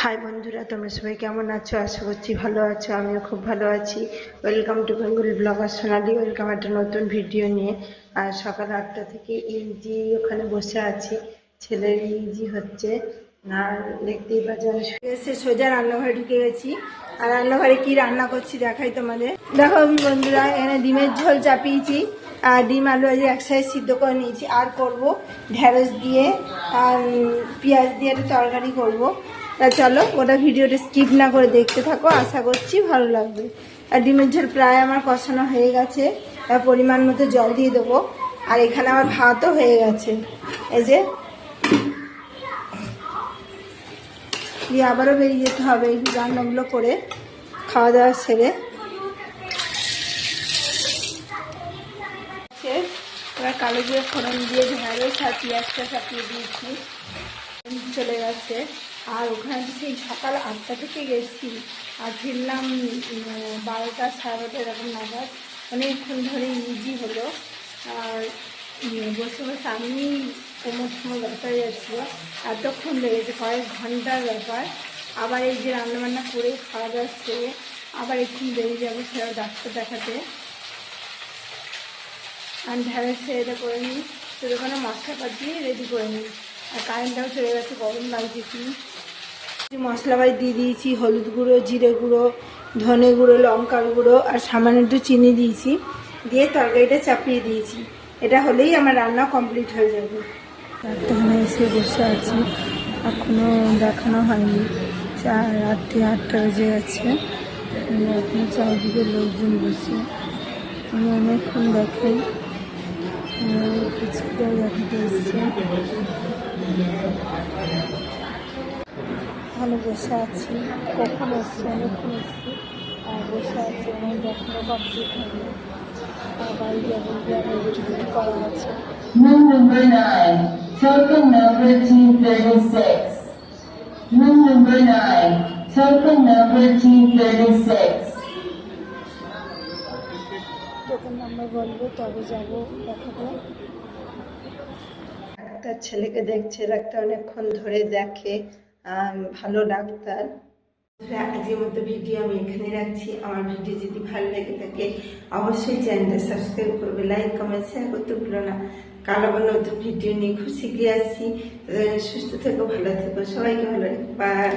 High বন্ধুরা, তোমরা সবাই কেমন আছো? আশা করছি ভালো আছো। আমিও খুব ভালো আছি। Welcome to Bengal blogger Sonali. Welcome একটা নতুন ভিডিও নিয়ে। আর সকাল 8টা থেকে ইজি ওখানে বসে আছি, ছেলের ইজি হচ্ছে। আর দেখতেই পাচ্ছি আমি এসে সোজা রান্নাঘরে ঢুকে গেছি। আর রান্নাঘরে কি রান্না করছি দেখাই তোমাদের। দেখো বন্ধুরা, এখানে ডিমের ঝোল চাপিয়েছি আর ডিম আলু আজ একসাথে সিদ্ধ করে নিয়েছি। আর করব ঢেঁড়স দিয়ে আর পেঁয়াজ দিয়ে একটা তরকারি করবো। তা চলো ওটা ভিডিওটা স্কিপ না করে দেখতে থাকো, আশা করছি ভালো লাগবে। আর ডিমের ঝোল প্রায় আমার কষানো হয়ে গেছে, পরিমাণ মতো জল দিয়ে দেবো। আর এখানে আমার ভাতও হয়ে গেছে, এই যে দিয়ে আবারও বেরিয়ে যেতে হবে এই রান্নাগুলো করে খাওয়া দাওয়া সেরে। এবার কালো জিরে ফোড়ন দিয়ে ঢেঁড়স আর পেঁয়াজটা চাপিয়ে দিয়েছি, চলে গেছে। আর ওখানে সেই সকাল 8টা থেকে গেছি আর ফিরলাম 12টা 12:30 এরকম নাগাদ। অনেকক্ষণ ধরে ইজি হলো। আর বসে বসে আমি কোমর সময় ব্যাপার যাচ্ছিলো, এতক্ষণ লেগেছে, কয়েক ঘন্টার ব্যাপার। আবার এই যে রান্নাবান্না করে খাওয়া দাওয়া সেরে আবার একটু বেরিয়ে যাবো সেটা ডাক্তার দেখাতে। আর ঢেঁড়স এটা করে নিই, তো দোকানে মশলাপাতি রেডি করে নিই। আর কারেন্টটাও চলে গেছে, গরম লাগছে কি। মশলাপাতি দিয়ে দিয়েছি, হলুদ গুঁড়ো, জিরে গুঁড়ো, ধনে গুঁড়ো, লঙ্কার গুঁড়ো আর সামান্য একটু চিনি দিয়েছি, দিয়ে তরকারিটা চাপিয়ে দিয়েছি। এটা হলেই আমার রান্না কমপ্লিট হয়ে যাবে। রাত্রেখানে এসে বসে আছি, এখনও দেখানো হয়নি। রাত্রি 8টা বেজে গেছে, এখনো চারিদিকে লোকজন বসে। আমি অনেকক্ষণ দেখাই, কিছুটাও দেখাতে এসছে। ভালো বসে আছি, কখন এসছি, অনেকক্ষণ এসছি আর বসে আছি। আমার দেখানো কমপ্লিট হয়নি, বাড়ি যাবো, টিকিট করা আছে। Room number 9, token number 236. Room number 9, token number 236. Token number বলবো তবে যাবো দেখাবো। ডাক্তার ছেলেকে দেখছে, ডাক্তার অনেকক্ষণ ধরে দেখে, ভালো ডাক্তার। আজকের মতো ভিডিও আমি এখানে রাখছি। আমার ভিডিও যদি ভালো লেগে থাকে অবশ্যই চ্যানেলটা সাবস্ক্রাইব করবে, লাইক কমেন্ট শেয়ার করতে ভুলো না। কাল আবার নতুন ভিডিও নিয়ে খুব শীঘ্রই আসছি। সুস্থ থেকো, ভালো থেকো, সবাইকে ভালো রাখো, বাই।